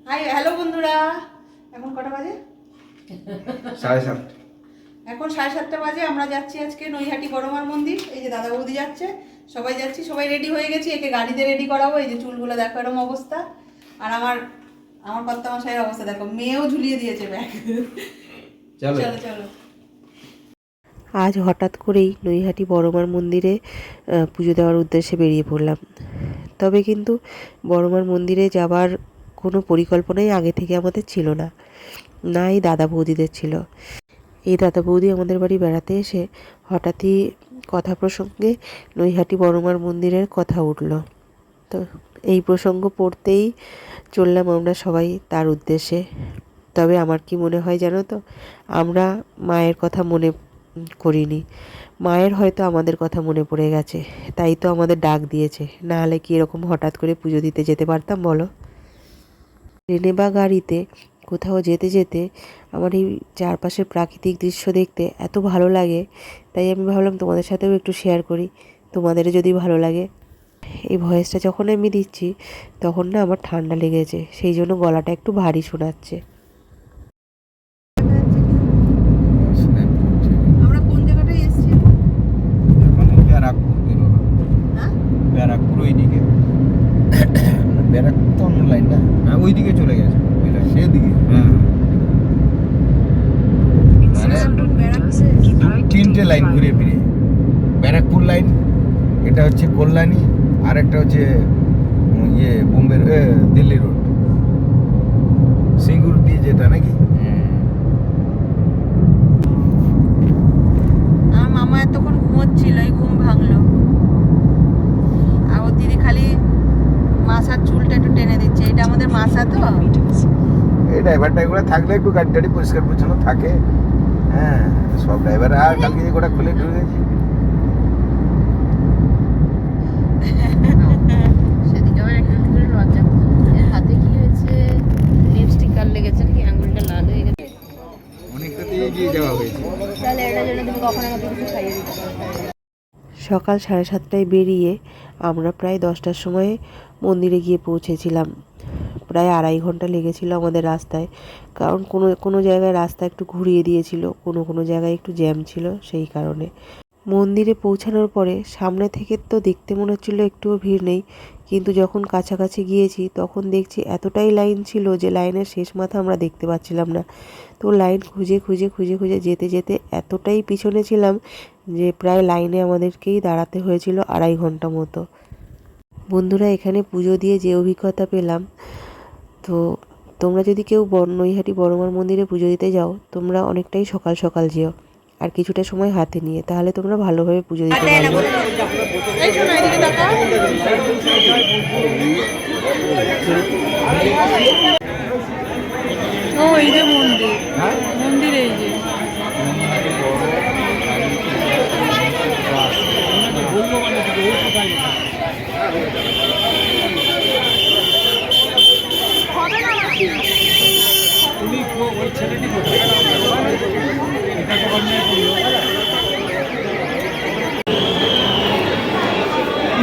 Hi hello বন্ধুরা, এখন কটা বাজে? 7:30। এখন 7:30 বাজে। আমরা যাচ্ছি আজকে নৈহাটি বড়মার মন্দির। এই যে দাদা বৌদি যাচ্ছে, সবাই যাচ্ছি, সবাই রেডি হয়ে গেছি। একে গাড়িতে রেডি করাবো। এই যে চুলগুলো দেখো এরকম অবস্থা। আর আমার কর্তামশাইয়ের অবস্থা দেখো, মেয়েও ঝুলিয়ে দিয়েছে ব্যাগ। চলো চলো চলো। আজ হঠাৎ করেই নৈহাটি বড়মার মন্দিরে পুজো দেওয়ার উদ্দেশ্যে বেরিয়ে পড়লাম। তবে কিন্তু বড়মার মন্দিরে যাবার কোনো পরিকল্পনাই আগে থেকে আমাদের ছিল না, না এই দাদা বৌদিদের ছিল। এই দাদা বৌদি আমাদের বাড়ি বেড়াতে এসে হঠাৎই কথা প্রসঙ্গে নৈহাটি বড়মার মন্দিরের কথা উঠল। তো এই প্রসঙ্গ পড়তেই চললাম আমরা সবাই তার উদ্দেশ্যে। তবে আমার কি মনে হয় জানো তো, আমরা মায়ের কথা মনে করিনি, মায়ের হয়তো আমাদের কথা মনে পড়ে গেছে, তাই তো আমাদের ডাক দিয়েছে। না হলে কি এরকম হঠাৎ করে পুজো দিতে যেতে পারতাম বলো? ট্রেনে বা গাড়িতে কোথাও যেতে যেতে আমার এই চারপাশের প্রাকৃতিক দৃশ্য দেখতে এত ভালো লাগে, তাই আমি ভাবলাম তোমাদের সাথেও একটু শেয়ার করি, তোমাদেরও যদি ভালো লাগে। এই ভয়েসটা যখন আমি দিচ্ছি তখন না আমার ঠান্ডা লেগেছে, সেই জন্য গলাটা একটু ভারী শোনাচ্ছে। আমরা কোন জায়গাটায় এসেছি? এখন ব্যারাকপুর বেরোলো। হ্যাঁ, ব্যারাকপুর ওইদিকে। ব্যারাকপুর তো অন্য লাইন না? হ্যাঁ, ওইদিকে চলে গেছে। সেদিকে হ্যাঁ, তিনটে লাইন ঘুরে ফিরে। ব্যারাকপুর লাইন, এটা হচ্ছে কল্যাণী, আর একটা হচ্ছে বোম্বে দিল্লি রোড, সিঙ্গুর দিয়ে যেটা নাকি। আমার মামা এতক্ষণ ঘুমোচ্ছিল, এই ঘুম ভাঙলো। আর ওর দিদি খালি মাথার চুলটা একটু টেনে দিচ্ছে। এটা আমাদের মাথা তো। এই ড্রাইভারটা করে থাকলে একটু গাড়ি টাড়ি পরিষ্কার পরিচ্ছন্ন থাকে। হ্যাঁ, সব ড্রাইভার আর কালকে যে গোটা খুলে ঢুকে গেছি। সেদিকে আবার একটু করে লজ্জা করছে। এর হাতে কি হয়েছে? লিপস্টিক কার লেগেছে নাকি? আঙুলটা লাল হয়ে গেছে। অনেকটাতে এগিয়ে যাওয়া হয়েছে। তাহলে এটার জন্য তুমি কখন আমাকে কিছু খাইয়ে দিতে পারো? সকাল 7:30টায় বেরিয়ে আমরা প্রায় 10টার সময় মন্দিরে গিয়ে পৌঁছেছিলাম। প্রায় 2.5 ঘন্টা লেগেছিল আমাদের রাস্তায়, কারণ কোনো কোনো জায়গায় রাস্তা একটু ঘুরিয়ে দিয়েছিল, কোনো কোনো জায়গায় একটু জ্যাম ছিল, সেই কারণে। মন্দিরে পৌঁছানোর পরে সামনে থেকে তো দেখতে মনে হচ্ছিলো একটুও ভিড় নেই, কিন্তু যখন কাছাকাছি গিয়েছি তখন দেখছি এতটাই লাইন ছিল যে লাইনের শেষ মাথা আমরা দেখতে পাচ্ছিলাম না। তো লাইন খুঁজে খুঁজে খুঁজে খুঁজে যেতে যেতে এতটাই পিছনে ছিলাম যে প্রায় লাইনে আমাদেরকেই দাঁড়াতে হয়েছিল 2.5 ঘন্টা মতো। বন্ধুরা, এখানে পুজো দিয়ে যে অভিজ্ঞতা পেলাম, তো তোমরা যদি কেউ নৈহাটি বড়মার মন্দিরে পুজো দিতে যাও, তোমরা অনেকটাই সকাল সকাল যেও, আর কিছুটা সময় হাতে নিয়ে, তাহলে তোমরা ভালোভাবে পুজো দিতে পারবে। এই শোনো, এদিকে তাকাও। ও এই যে মন্দির, মন্দির এই যে।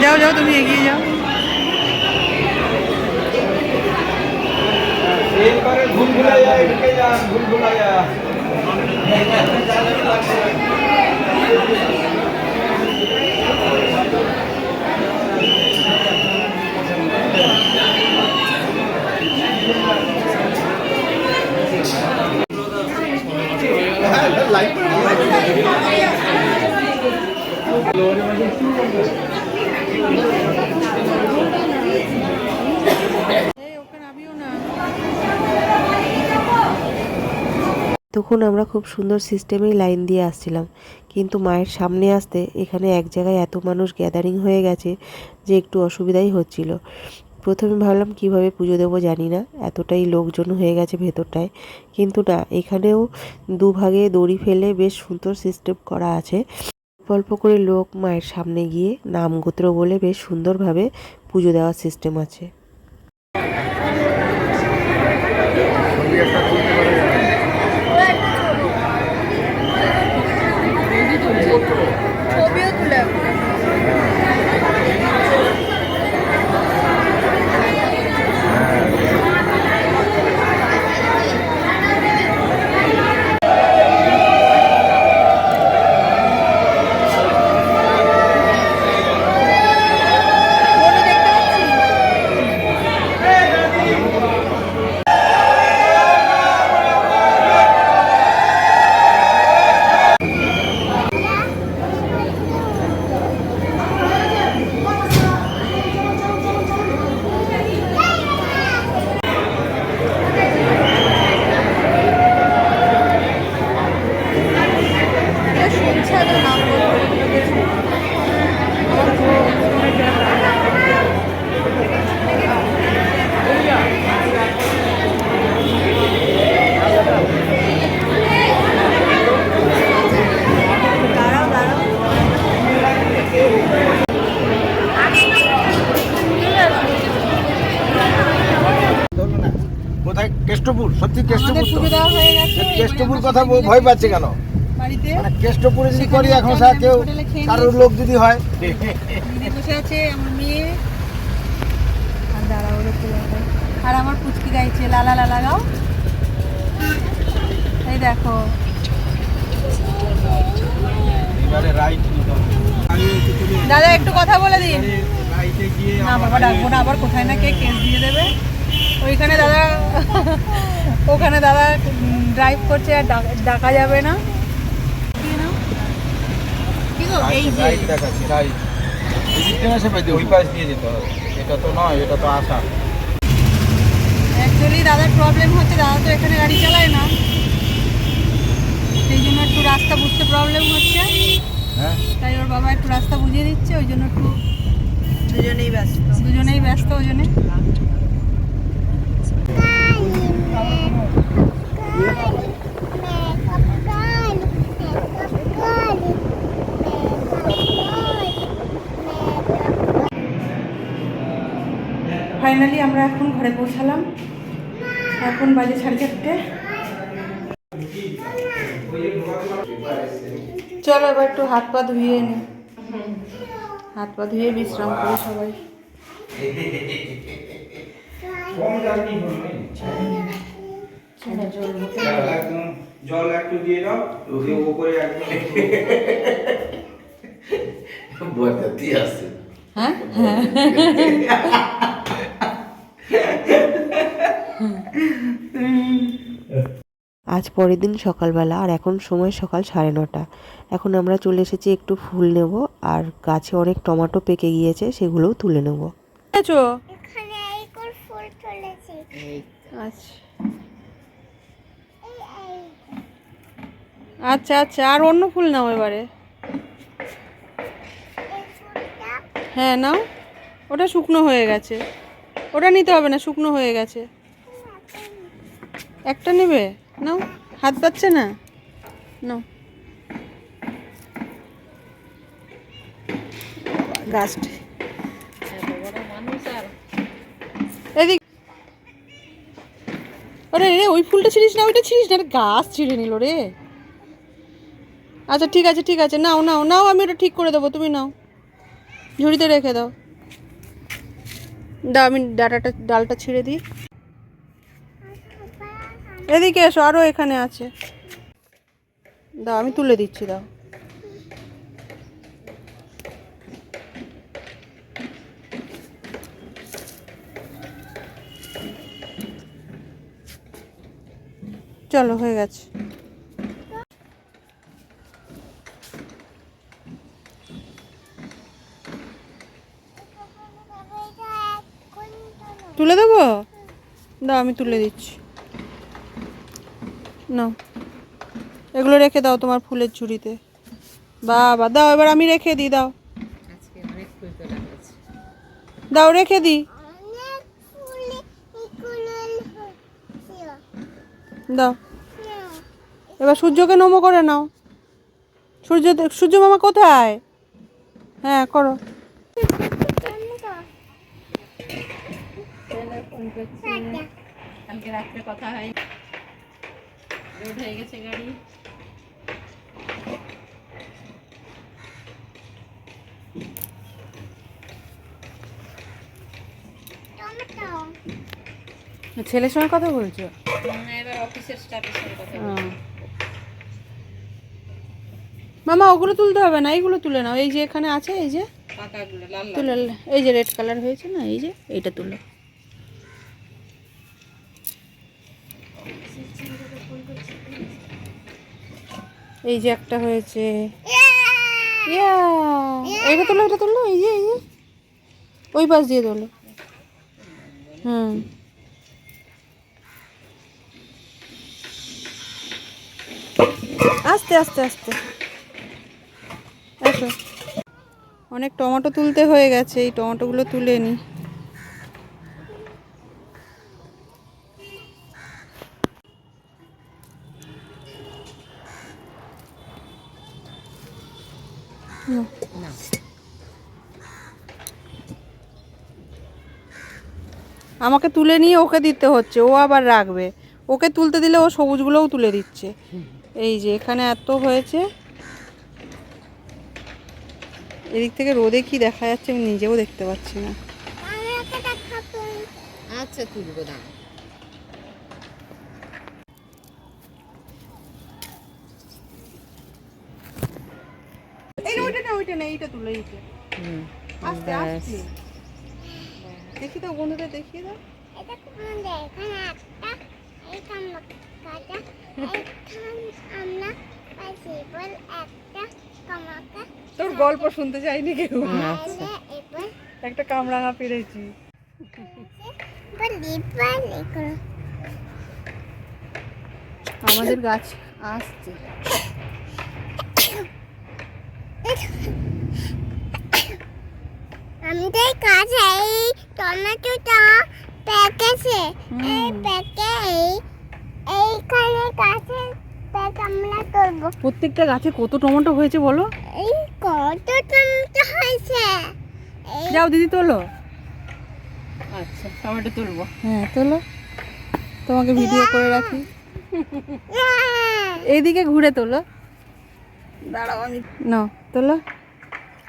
যাও যাও, তুমি এগিয়ে যাও। তখন আমরা খুব সুন্দর সিস্টেমেই লাইন দিয়ে আসছিলাম, কিন্তু মায়ের সামনে আসতে এখানে এক জায়গায় এত মানুষ গ্যাদারিং হয়ে গেছে যে একটু অসুবিধাই হচ্ছিল। প্রথমে ভাবলাম কিভাবে পুজো দেবো জানি না, এতটাই লোকজন হয়ে গেছে ভেতরটায়। কিন্তু না, এখানেও দুভাগে দড়ি ফেলে বেশ সুন্দর সিস্টেম করা আছে। অল্প করে লোক মায়ের সামনে গিয়ে নাম গোত্র বলে বেশ সুন্দরভাবে পুজো দেওয়ার সিস্টেম আছে। ছবিও তুলে কোথায়? কেষ্টপুর? সত্যি আমাদের কেষ্টপুর তো? পুজো দেওয়া হয়ে গেছে, এবারে কেষ্টপুর আমরা কথা সবাই মিলে ভয় পাচ্ছে কেন? বাড়িতে মানে কেষ্টপুরে যদি সেখানে করি এখন একটা স্যার কেউ হোটেলে খেয়ে কারোর নিয়েছি। লোক যদি হয় দিদি বসে আছে, আমার মেয়ে আর দাঁড়া ওরে চলে যায়। আর আমার পুচকি গাইছে লালা লালা গাও। এই দেখো এবারে রাইট নিতে হবে। দাদা একটু কথা বলে দিন। রাইটে গিয়ে না বাবা ডাকবো না, আবার কোথায় না কে কেস দিয়ে দেবে। ওইখানে দাদা ওখানে দাদা ড্রাইভ করছে আর ডাকা যাবে না। দিয়ে নাও। কি গো, এই যে রাইট দেখাচ্ছি, রাইট। এদিকটা এসে পাইতে ওই পাশ দিয়ে যেতে হবে। এটা তো নয়, এটা তো আসা। অ্যাকচুয়ালি দাদার প্রবলেম হচ্ছে, দাদা তো এখানে গাড়ি চালায় না, সেই জন্য একটু রাস্তা বুঝতে প্রবলেম হচ্ছে। হ্যাঁ, তাই ওর বাবা একটু রাস্তা বুঝিয়ে দিচ্ছে, ওই জন্য একটু দুজনেই ব্যস্ত ওই জন্যে। ফাইনালি আমরা এখন ঘরে পৌঁছালাম, এখন বাজে 4:30। চলো এবার একটু হাত পা ধুয়ে নি, হাত পা ধুয়ে বিশ্রাম করি সবাই। জল একটু দিয়ে দাও, ওকে উপরে একদম বটাতি আছে। হ্যাঁ আজ পরের দিন সকালবেলা, আর এখন সময় সকাল 9:30। এখন আমরা চলে এসেছি একটু ফুল নেব, আর গাছে অনেক টমেটো পেকে গিয়েছে, সেগুলোও তুলে নেব। আছো? এখানে এই কোন ফুল তুলেছি আচ্ছা আচ্ছা আচ্ছা, আর অন্য ফুল নাও এবারে। এই ফুলটা হ্যাঁ নাও, ওটা শুকনো হয়ে গেছে, ওটা নিতে হবে না, শুকনো হয়ে গেছে। একটা নেবে? নাও, হাত পাচ্ছে না, নাও। গাছটা এদিক, আরে রে ওই ফুলটা ছিঁড়িস না, ওইটা ছিঁড়িস না, আরে গাছ ছিঁড়ে নিল রে। আচ্ছা ঠিক আছে ঠিক আছে, নাও নাও নাও, আমি ওটা ঠিক করে দেবো, তুমি নাও, ঝুড়িতে রেখে দাও। দাও আমি ডালটা ছিঁড়ে দিই। এদিকে এসো, আরও এখানে আছে, দাও আমি তুলে দিচ্ছি, দাও। চলো হয়ে গেছে। তুলে দেবো, দাও আমি তুলে দিচ্ছি, নাও এগুলো রেখে দাও তোমার ফুলের ঝুড়িতে। বাবা দাও, এবার আমি রেখে দিই, দাও দাও রেখে দিই, অনেক ফুলে ইকুনাল হচ্ছে দাও। এবার সূর্যকে নমো করে নাও। সূর্য মামা কোথায়? হ্যাঁ করো। কালকে রাত্রে কথা হয়, রোড হয়ে গেছে গাড়ি। টমেটো ছেলের সঙ্গে কথা বলছো? এবার অফিসের স্টাফের সঙ্গে কথা মামা ওগুলো তুলতে হবে না, এইগুলো তুলে নাও, এই যে এখানে আছে, এই যে পাকাগুলো লাল লাল। তুলে, এই যে রেড কালার হয়েছে না, এই যে এইটা তুলো। এই যে একটা হয়েছে, ইয়া এটা তুলো, এটা তুলো, এই যে ওই পাশ দিয়ে তোলো। হুম আস্তে আস্তে আস্তে আসো। অনেক টমেটো তুলতে হয়ে গেছে, এই টমেটোগুলো তুলে নিই। আমাকে তুলে নিয়ে ওকে দিতে হচ্ছে, ও আবার রাখবে। ওকে তুলতে দিলে ও সবুজগুলোও তুলে দিচ্ছে। এই যে এখানে এত হয়েছে, এদিক থেকে রোদে কি দেখা যাচ্ছে আমি নিজেও দেখতে পাচ্ছি না। আমাকে দেখাবো। আচ্ছা তুলবো দাম। এই না ওইটা না এইটা তুলে এইটা আস্তে আস্তে দেখি তো বন্ধুদের দেখিয়ে দাও। এটা কোন এখানে একটা এইখান কাটা এইখান আমরা পাইছি বল একটা কামাকা তোর গল্প শুনতে চাইনি কেউ, এবার একটা কামরাঙা পেরেছি। বল লিপাল করো। আমাদের গাছ আসছে। আমাদের কাছে এই টমেটোটা পেকেছে, এই পেকে এইখানে কাছে পেক আমরা তুলবো। প্রত্যেকটা গাছে কত টমেটো হয়েছে বলো? এই কত টমেটো হয়েছে। যাও দিদি তোলো। আচ্ছা টমেটো তুলবো। হ্যাঁ তোলো, তোমাকে ভিডিও করে রাখি। এইদিকে ঘুরে তোলো, দাঁড়াও আমি নাও তোলো।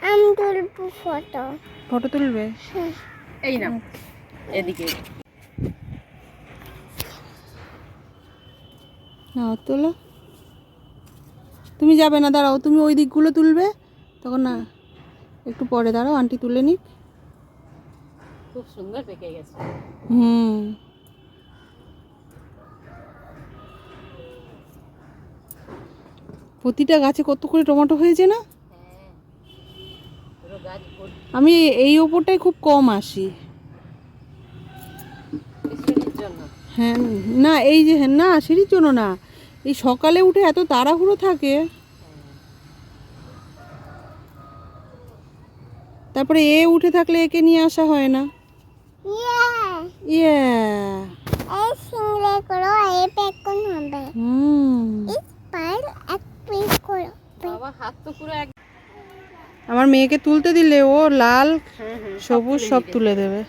আমি তুলবো ফটো। ফটো তুলবে? এই না এদিকে নাও তোলো। তুমি যাবে না, দাঁড়াও, তুমি ওই দিকগুলো তুলবে তখন। না একটু পরে দাঁড়াও, আন্টি তুলে নিক। খুব সুন্দর পেকে গেছে। হুম, প্রতিটা গাছে কত করে টমেটো হয়েছে না? পুরো গাছ ভর্তি আমি এই ওপরটাই খুব কম আসি। বৃষ্টির জন্য। হ্যাঁ না এই যে হ্যাঁ না সিঁড়ির জন্য না, এই সকালে উঠে এত তাড়াহুড়ো থাকে, তারপরে এ উঠে থাকলে একে নিয়ে আসা হয় না। ইয়ে এই সিংলে করো, এই প্যাক কোন হবে। এই পার এক পিস করো। বাবা হাত তো পুরো এক। আমার মেয়েকে তুলতে দিলে ও লাল সবুজ সব তুলে দেবে।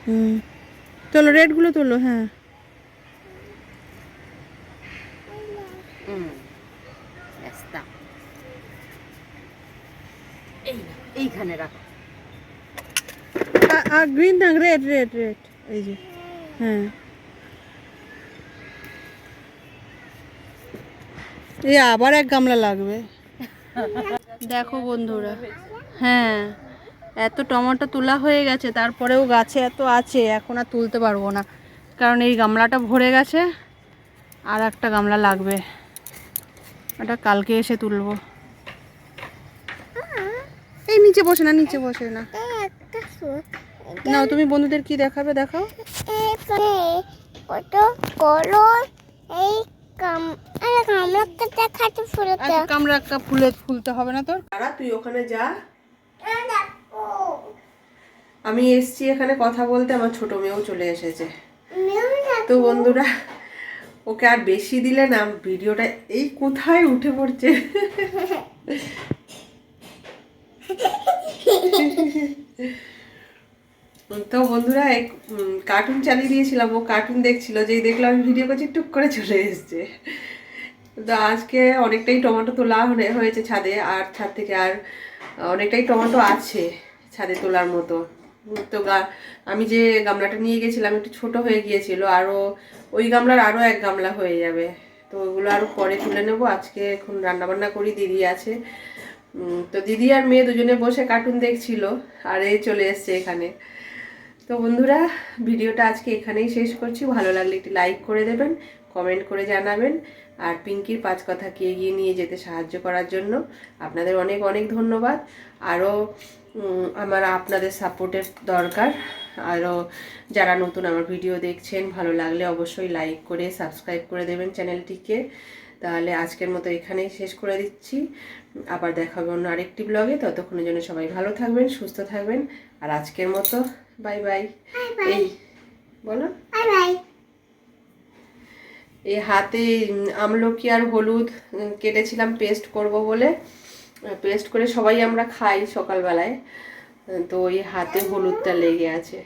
হুম চলো রেডগুলো তোলো। হ্যাঁ রাস্তা এই না এইখানে রাখো। গ্রিন না রেড রেড রেড এই যে। হ্যাঁ এই আবার এক গামলা লাগবে। দেখো বন্ধুরা, হ্যাঁ এত টমেটো তোলা হয়ে গেছে, তারপরেও গাছে এত আছে, এখন আর তুলতে পারবো না কারণ এই গামলাটা ভরে গেছে, আর একটা গামলা লাগবে, এটা কালকে এসে তুলবো। এই নিচে বসে না, নিচে বসে না। একটা সুখ নাও তুমি বন্ধুদের কি দেখাবে দেখাও। কত করো এই কাম আরে কামড়াতে দেখাতে ফুলতে। কামড়া ফুলে ফুলতে হবে না তোর, দাঁড়া তুই ওখানে যা। আমি এসছি এখানে কথা বলতে, আমার ছোট মেয়েও চলে এসেছে। তো বন্ধুরা ওকে আর বেশি দিলে না ভিডিওটা এই কোথায় উঠে পড়ছে। তো বন্ধুরা এক কার্টুন চালিয়ে দিয়েছিলাম, ও কার্টুন দেখছিল, যেই দেখলাম আমি ভিডিও করছি টুক করে চলে এসছে। তো আজকে অনেকটাই টমেটো তোলা হয়েছে ছাদে, আর ছাদ থেকে আর অনেকটাই টমেটো আছে ছাদে তোলার মতো। তো আমি যে গামলাটা নিয়ে গেছিলাম একটু ছোট হয়ে গিয়েছিল, আরও ওই গামলার আরও এক গামলা হয়ে যাবে, তো ওগুলো আরও পরে তুলে নেবো। আজকে এখন রান্নাবান্না করি, দিদি আছে, তো দিদি আর মেয়ে দুজনে বসে কার্টুন দেখছিল, আর এই চলে এসছে এখানে। তো বন্ধুরা ভিডিওটা আজকে এখানেই শেষ করছি। ভালো লাগলে একটি লাইক করে দেবেন, কমেন্ট করে জানাবেন, আর পিঙ্কির 5 কথাকে এগিয়ে নিয়ে যেতে সাহায্য করার জন্য আপনাদের অনেক অনেক ধন্যবাদ। আরও আপনাদের সাপোর্টের দরকার। আরও যারা নতুন আমার ভিডিও দেখছেন, ভালো লাগলে অবশ্যই লাইক করে সাবস্ক্রাইব করে দেবেন চ্যানেলটিকে। তাহলে আজকের মতো এখানেই শেষ করে দিচ্ছি, আবার দেখা হবে অন্য আরেকটি ব্লগে। ততক্ষণের জন্য সবাই ভালো থাকবেন, সুস্থ থাকবেন, আর আজকের মতো বাই বাই। এই বলো বাই বাই। এই হাতে আমলকি আর হলুদ কেটেছিলাম পেস্ট করব বলে, পেস্ট করে সবাই আমরা খাই সকালবেলায়। তো ওই হাতে হলুদটা লেগে আছে।